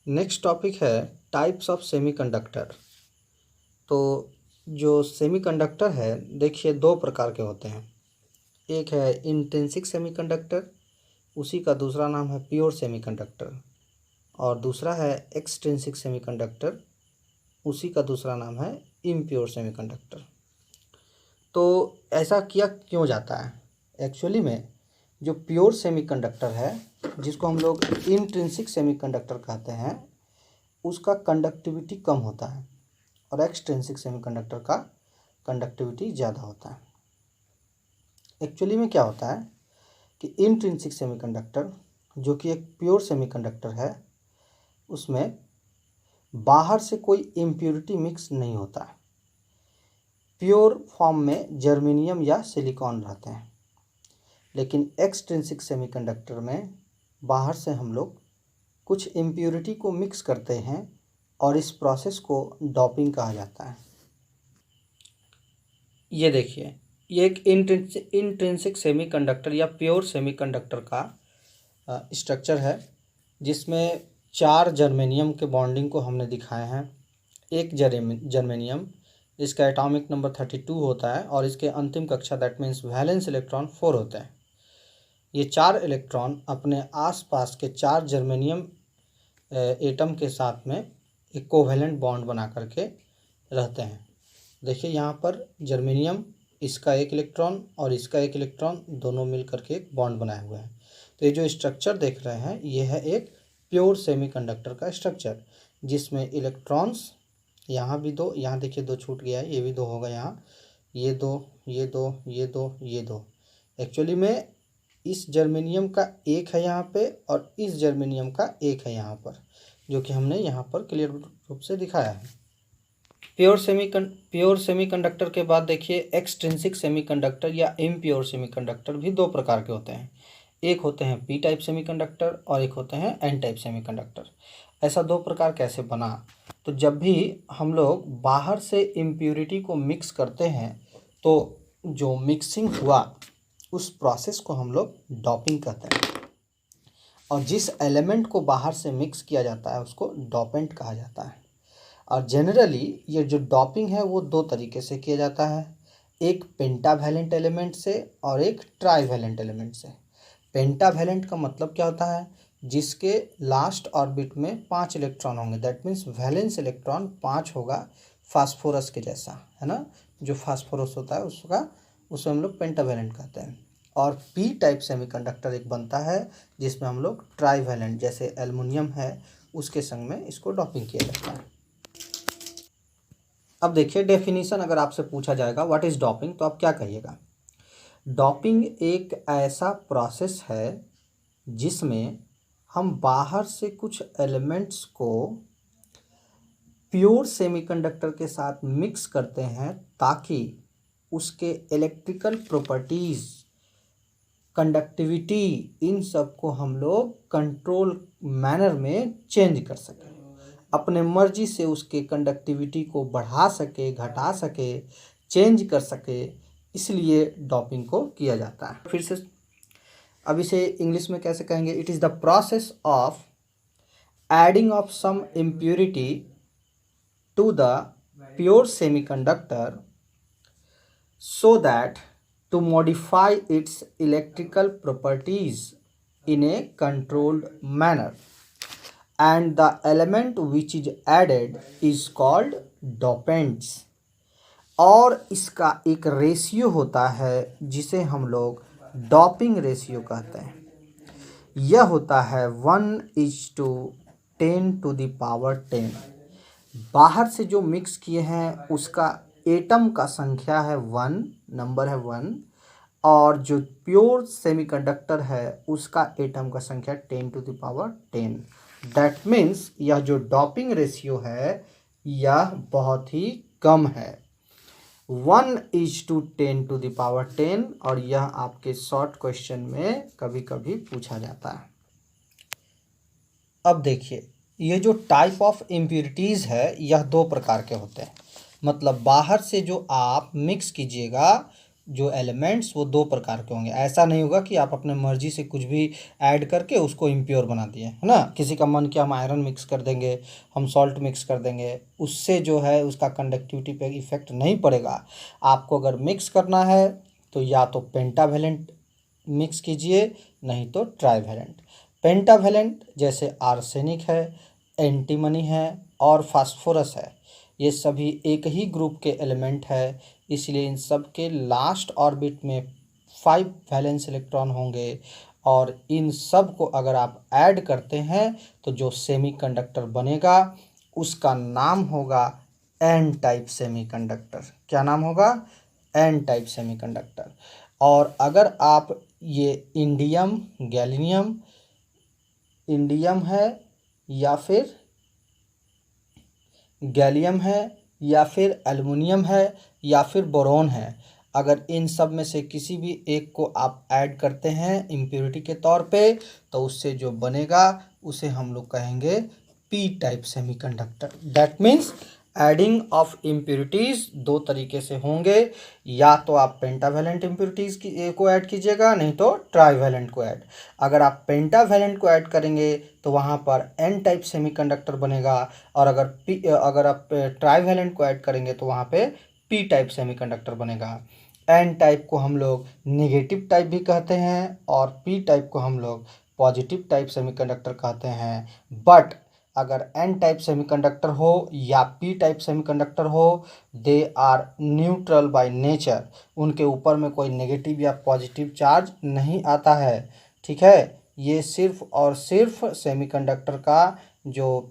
Next topic है types of semiconductor. तो जो सेमीकंडक्टर है देखिए दो प्रकार के होते हैं। एक है इंट्रिंसिक सेमीकंडक्टर, उसी का दूसरा नाम है प्योर सेमीकंडक्टर, और दूसरा है एक्सट्रिंसिक सेमीकंडक्टर, उसी का दूसरा नाम है इम्प्योर सेमीकंडक्टर। तो ऐसा किया क्यों जाता है? एक्चुअली में जो प्योर सेमीकंडक्टर है, जिसको हम लोग इंट्रिंसिक सेमीकंडक्टर कहते हैं, उसका कंडक्टिविटी कम होता है और एक्सट्रिंसिक सेमीकंडक्टर का कंडक्टिविटी ज़्यादा होता है। एक्चुअली में क्या होता है कि इंट्रिंसिक सेमीकंडक्टर जो कि एक प्योर सेमीकंडक्टर है, उसमें बाहर से कोई इम्प्योरिटी मिक्स नहीं होता है। प्योर फॉर्म में जर्मेनियम या सिलिकॉन रहते हैं, लेकिन एक्सट्रिंसिक सेमीकंडक्टर में बाहर से हम लोग कुछ इम्प्योरिटी को मिक्स करते हैं और इस प्रोसेस को डोपिंग कहा जाता है। ये देखिए, ये एक इंट्रिंसिक सेमीकंडक्टर या प्योर सेमीकंडक्टर का स्ट्रक्चर है, जिसमें 4 जर्मेनियम के बॉन्डिंग को हमने दिखाए हैं। एक जर्मेनियम, इसका एटॉमिक नंबर 32 होता है और इसके अंतिम कक्षा दैट मीन्स वैलेंस इलेक्ट्रॉन 4 होते हैं। ये 4 इलेक्ट्रॉन अपने आसपास के 4 जर्मेनियम एटम के साथ में एक कोवेलेंट बॉन्ड बना करके रहते हैं। देखिए यहाँ पर जर्मेनियम, इसका एक इलेक्ट्रॉन और इसका एक इलेक्ट्रॉन दोनों मिल करके एक बॉन्ड बनाए हुए हैं। तो ये जो स्ट्रक्चर देख रहे हैं ये है एक प्योर सेमीकंडक्टर का स्ट्रक्चर, जिसमें इलेक्ट्रॉन्स यहाँ भी 2, यहाँ देखिए 2 छूट गया है, ये भी 2 होगा, यहाँ ये 2, ये 2, ये 2, ये 2। एक्चुअली में इस जर्मेनियम का एक है यहाँ पे और इस जर्मेनियम का एक है यहाँ पर, जो कि हमने यहाँ पर क्लियर रूप से दिखाया है। प्योर सेमीकंडक्टर के बाद देखिए एक्सट्रिंसिक सेमीकंडक्टर या इम्प्योर सेमीकंडक्टर भी 2 प्रकार के होते हैं। एक होते हैं पी टाइप सेमीकंडक्टर और एक होते हैं एन टाइप सेमीकंडक्टर। ऐसा 2 प्रकार कैसे बना? तो जब भी हम लोग बाहर से इम्प्योरिटी को मिक्स करते हैं तो जो मिक्सिंग हुआ उस प्रोसेस को हम लोग डोपिंग कहते हैं, और जिस एलिमेंट को बाहर से मिक्स किया जाता है उसको डोपेंट कहा जाता है। और जनरली ये जो डोपिंग है वो 2 तरीके से किया जाता है, एक पेंटावैलेंट एलिमेंट से और एक ट्राईवैलेंट एलिमेंट से। पेंटावैलेंट का मतलब क्या होता है? जिसके लास्ट ऑर्बिट में 5 इलेक्ट्रॉन होंगे, दैट मीन्स वैलेंस इलेक्ट्रॉन 5 होगा, फास्फोरस के जैसा, है ना। जो फास्फोरस होता है उसका, उसे हम लोग पेंटावैलेंट कहते हैं। और पी टाइप सेमीकंडक्टर एक बनता है जिसमें हम लोग ट्राईवैलेंट, जैसे एल्युमिनियम है उसके संग में इसको डोपिंग किया जाता है। अब देखिए डेफिनेशन अगर आपसे पूछा जाएगा व्हाट इज़ डोपिंग, तो आप क्या कहिएगा? डोपिंग एक ऐसा प्रोसेस है जिसमें हम बाहर से कुछ एलिमेंट्स को प्योर सेमीकंडक्टर के साथ मिक्स करते हैं ताकि उसके इलेक्ट्रिकल प्रॉपर्टीज़, कंडक्टिविटी, इन सब को हम लोग कंट्रोल मैनर में चेंज कर सकें, अपने मर्जी से उसके कंडक्टिविटी को बढ़ा सके, घटा सके, चेंज कर सके, इसलिए डोपिंग को किया जाता है। फिर से अब इसे इंग्लिश में कैसे कहेंगे? It is the process of adding of some impurity to the pure semiconductor so that to modify its electrical properties in a controlled manner, and the element which is added is called dopants। और इसका एक ratio होता है जिसे हम लोग doping ratio कहते हैं। यह होता है 1:10⁻10। बाहर से जो मिक्स किए हैं उसका एटम का संख्या है 1, नंबर है 1, और जो प्योर सेमीकंडक्टर है उसका एटम का संख्या 10⁻10। दैट मीन्स यह जो डोपिंग रेशियो है यह बहुत ही कम है, 1:10⁻10, और यह आपके शॉर्ट क्वेश्चन में कभी कभी पूछा जाता है। अब देखिए ये जो टाइप ऑफ इम्प्योरिटीज़ है यह 2 प्रकार के होते हैं। मतलब बाहर से जो आप मिक्स कीजिएगा जो एलिमेंट्स वो दो प्रकार के होंगे। ऐसा नहीं होगा कि आप अपने मर्जी से कुछ भी ऐड करके उसको इम्प्योर बना दिए, है ना। किसी का मन किया हम आयरन मिक्स कर देंगे, हम सॉल्ट मिक्स कर देंगे, उससे जो है उसका कंडक्टिविटी पे इफेक्ट नहीं पड़ेगा। आपको अगर मिक्स करना है तो या तो पेंटावेलेंट मिक्स कीजिए, नहीं तो ट्राईवेलेंट। पेंटावेलेंट जैसे आर्सेनिक है, एंटीमनी है और फास्फोरस है, ये सभी एक ही ग्रुप के एलिमेंट है, इसलिए इन सब के लास्ट ऑर्बिट में 5 वैलेंस इलेक्ट्रॉन होंगे। और इन सब को अगर आप ऐड करते हैं तो जो सेमीकंडक्टर बनेगा उसका नाम होगा एन टाइप सेमीकंडक्टर। क्या नाम होगा? N type semiconductor. और अगर आप ये इंडियम गैलियम इंडियम है या फिर गैलियम है या फिर एल्युमिनियम है या फिर बोरॉन है, अगर इन सब में से किसी भी एक को आप ऐड करते हैं इम्प्योरिटी के तौर पे तो उससे जो बनेगा उसे हम लोग कहेंगे P type semiconductor. That means adding of impurities दो तरीके से होंगे, या तो आप पेंटावेलेंट इम्प्योरिटीज को ऐड कीजिएगा, नहीं तो ट्राईवेलेंट को ऐड। अगर आप पेंटावेलेंट को ऐड करेंगे तो वहाँ पर एन टाइप सेमीकंडक्टर बनेगा, और अगर आप ट्राईवेलेंट को ऐड करेंगे तो वहाँ पे पी टाइप सेमीकंडक्टर बनेगा। एन टाइप को हम लोग निगेटिव टाइप भी कहते हैं और पी टाइप को हम लोग पॉजिटिव टाइप सेमीकंडक्टर कहते हैं। बट अगर एन टाइप सेमीकंडक्टर हो या पी टाइप सेमीकंडक्टर हो, they are neutral by nature, उनके ऊपर में कोई नेगेटिव या पॉजिटिव चार्ज नहीं आता है। ठीक है, ये सिर्फ और सिर्फ सेमीकंडक्टर का जो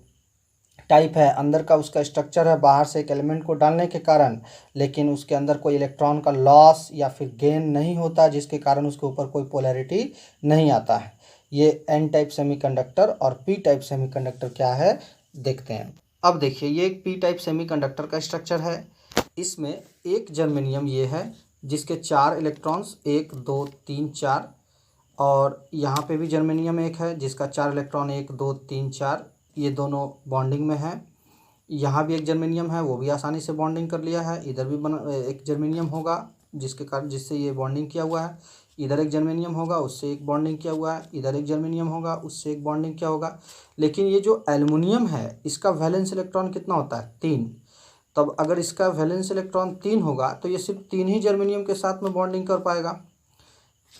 टाइप है, अंदर का उसका स्ट्रक्चर है, बाहर से एक एलिमेंट को डालने के कारण, लेकिन उसके अंदर कोई इलेक्ट्रॉन का लॉस या फिर गेन नहीं होता, जिसके कारण उसके ऊपर कोई पोलैरिटी नहीं आता है। ये एन टाइप सेमीकंडक्टर और पी टाइप सेमीकंडक्टर क्या है देखते हैं। अब देखिए, ये एक पी टाइप सेमीकंडक्टर का स्ट्रक्चर है। इसमें एक जर्मेनियम ये है जिसके 4 इलेक्ट्रॉन्स, 1 2 3 4, और यहाँ पे भी जर्मेनियम एक है जिसका 4 इलेक्ट्रॉन, 1 2 3 4, ये दोनों बॉन्डिंग में है। यहाँ भी एक जर्मेनियम है, वो भी आसानी से बॉन्डिंग कर लिया है। इधर भी एक जर्मेनियम होगा जिसके कारण जिससे ये बॉन्डिंग किया हुआ है। इधर एक जर्मेनियम होगा, उससे एक बॉन्डिंग किया हुआ है। इधर एक जर्मेनियम होगा, उससे एक बॉन्डिंग किया होगा। लेकिन ये जो एल्युमिनियम है इसका वैलेंस इलेक्ट्रॉन कितना होता है? 3। तब अगर इसका वैलेंस इलेक्ट्रॉन 3 होगा तो ये सिर्फ 3 ही जर्मेनियम के साथ में बॉन्डिंग कर पाएगा।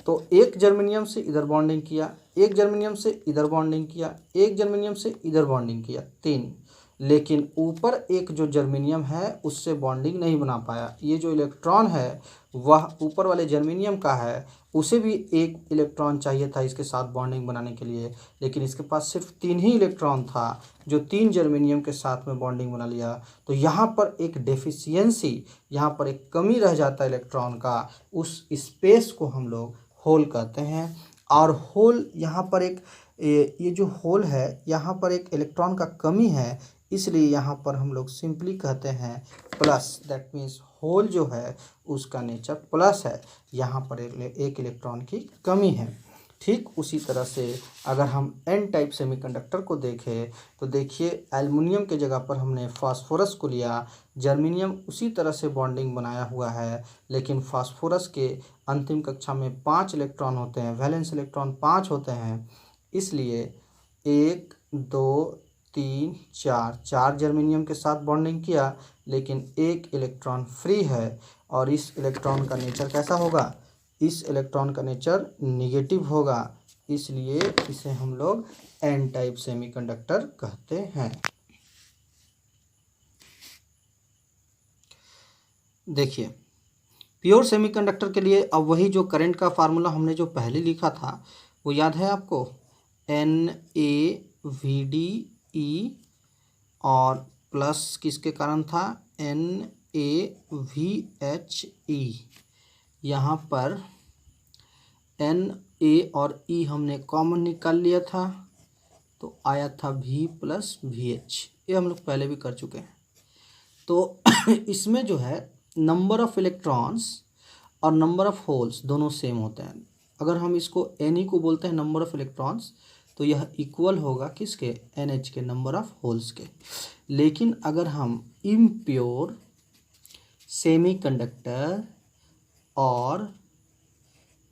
तो एक जर्मेनियम से इधर बॉन्डिंग किया, एक जर्मेनियम से इधर बॉन्डिंग किया, एक जर्मेनियम से इधर बॉन्डिंग किया, 3। लेकिन ऊपर एक जो जर्मेनियम है उससे बॉन्डिंग नहीं बना पाया। ये जो इलेक्ट्रॉन है वह ऊपर वाले जर्मेनियम का है, उसे भी एक इलेक्ट्रॉन चाहिए था इसके साथ बॉन्डिंग बनाने के लिए, लेकिन इसके पास सिर्फ 3 ही इलेक्ट्रॉन था जो 3 जर्मेनियम के साथ में बॉन्डिंग बना लिया। तो यहाँ पर एक डेफिशिएंसी, यहाँ पर एक कमी रह जाता है इलेक्ट्रॉन का, उस स्पेस को हम लोग होल कहते हैं। और होल यहाँ पर एक ये जो होल है यहाँ पर एक इलेक्ट्रॉन का कमी है, इसलिए यहाँ पर हम लोग सिंपली कहते हैं प्लस। दैट मीन्स होल जो है उसका नेचर प्लस है, यहाँ पर एक इलेक्ट्रॉन की कमी है। ठीक उसी तरह से अगर हम एन टाइप सेमीकंडक्टर को देखें तो देखिए, एल्युमिनियम के जगह पर हमने फास्फोरस को लिया, जर्मेनियम उसी तरह से बॉन्डिंग बनाया हुआ है, लेकिन फास्फोरस के अंतिम कक्षा में 5 इलेक्ट्रॉन होते हैं, वैलेंस इलेक्ट्रॉन 5 होते हैं, इसलिए 1 2 3 4 जर्मेनियम के साथ बॉन्डिंग किया, लेकिन एक इलेक्ट्रॉन फ्री है। और इस इलेक्ट्रॉन का नेचर कैसा होगा? इस इलेक्ट्रॉन का नेचर निगेटिव होगा, इसलिए इसे हम लोग एन टाइप सेमीकंडक्टर कहते हैं। देखिए, प्योर सेमीकंडक्टर के लिए अब वही जो करंट का फार्मूला हमने जो पहले लिखा था वो याद है आपको? NaVdE, और प्लस किसके कारण था? NaVHE। यहाँ पर Na और E हमने कॉमन निकाल लिया था तो आया था V + VH, ये हम लोग पहले भी कर चुके हैं। तो इसमें जो है नंबर ऑफ इलेक्ट्रॉन्स और नंबर ऑफ होल्स दोनों सेम होते हैं। अगर हम इसको Ne को बोलते हैं नंबर ऑफ इलेक्ट्रॉन्स, तो यह इक्वल होगा किसके? NH के, नंबर ऑफ होल्स के। लेकिन अगर हम इम्प्योर सेमीकंडक्टर और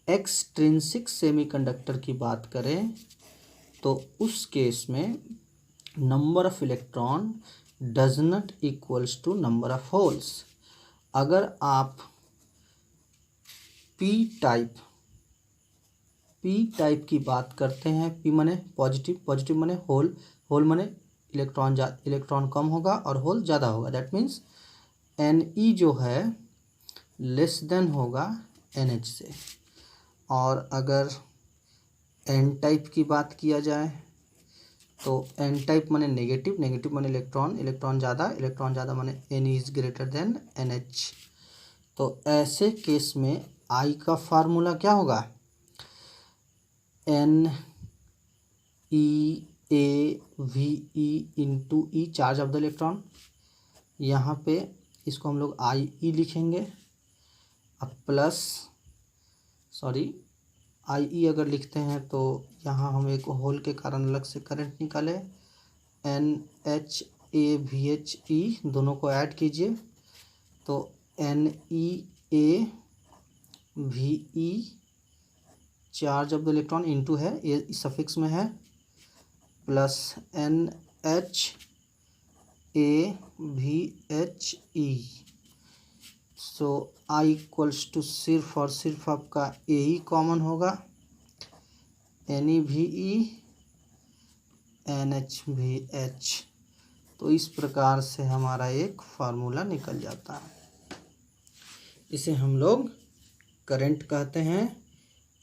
एक्सट्रिंसिक सेमीकंडक्टर की बात करें तो उस केस में number of electron does not equals to number of holes. अगर आप पी टाइप की बात करते हैं, पी माने पॉजिटिव, पॉजिटिव माने होल, होल माने इलेक्ट्रॉन कम होगा और होल ज़्यादा होगा। दैट मीन्स Ne जो है लेस देन होगा NH से। और अगर N टाइप की बात किया जाए तो N टाइप माने नेगेटिव, नेगेटिव माने इलेक्ट्रॉन ज़्यादा माने Ne is greater than NH। तो ऐसे केस में I का फार्मूला क्या होगा? NeAVe into E, charge of the electron. यहाँ पे इसको हम लोग IE लिखेंगे। अब प्लस IE अगर लिखते हैं तो यहाँ हम एक होल के कारण अलग से करंट निकाले, NHAVHE दोनों को ऐड कीजिए तो NeAVe charge of the electron into है, ये सफिक्स में है, plus NHAVHE। So I equals to सिर्फ और सिर्फ आपका AE कॉमन होगा, NeVe NHVH। तो इस प्रकार से हमारा एक फार्मूला निकल जाता है। इसे हम लोग करंट कहते हैं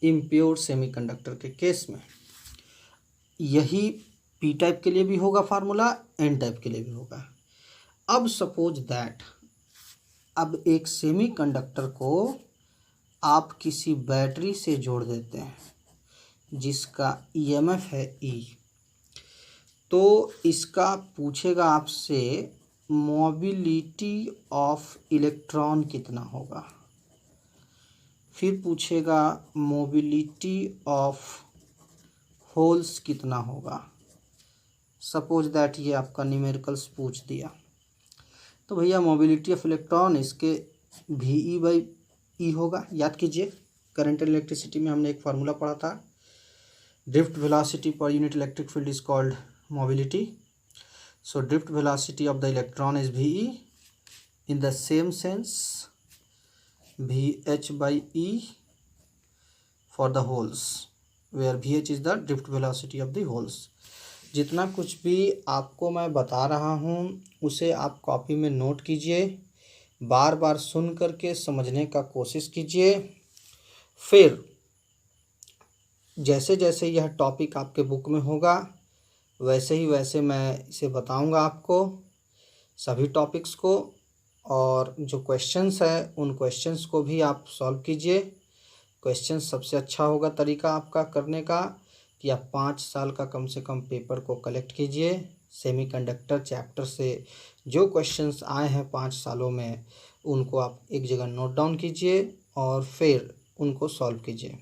इम्प्योर सेमीकंडक्टर के केस में। यही पी टाइप के लिए भी होगा फार्मूला, एन टाइप के लिए भी होगा। अब सपोज दैट अब एक सेमीकंडक्टर को आप किसी बैटरी से जोड़ देते हैं जिसका EMF है E, तो इसका पूछेगा आपसे मोबिलिटी ऑफ इलेक्ट्रॉन कितना होगा, फिर पूछेगा मोबिलिटी ऑफ होल्स कितना होगा। सपोज दैट ये आपका न्यूमेरिकल्स पूछ दिया, तो भैया मोबिलिटी ऑफ इलेक्ट्रॉन इसके VE/E होगा। याद कीजिए करंट एंड इलेक्ट्रिसिटी में हमने एक फार्मूला पढ़ा था, drift velocity per unit electric field is called mobility. So drift velocity of the electron is VE। In the same sense VH/E for the holes, where VH is the drift velocity of the holes। जितना कुछ भी आपको मैं बता रहा हूँ उसे आप कॉपी में नोट कीजिए, बार बार सुन करके समझने का कोशिश कीजिए। फिर जैसे जैसे यह टॉपिक आपके बुक में होगा वैसे ही वैसे मैं इसे बताऊंगा आपको सभी टॉपिक्स को, और जो क्वेश्चंस है उन क्वेश्चंस को भी आप सॉल्व कीजिए। क्वेश्चन सबसे अच्छा होगा तरीका आपका करने का कि आप 5 साल का कम से कम पेपर को कलेक्ट कीजिए। सेमीकंडक्टर चैप्टर से जो क्वेश्चंस आए हैं 5 सालों में उनको आप एक जगह नोट डाउन कीजिए और फिर उनको सॉल्व कीजिए।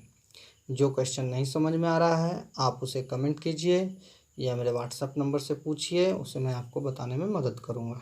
जो क्वेश्चन नहीं समझ में आ रहा है आप उसे कमेंट कीजिए या मेरे व्हाट्सएप नंबर से पूछिए, उसे मैं आपको बताने में मदद करूँगा।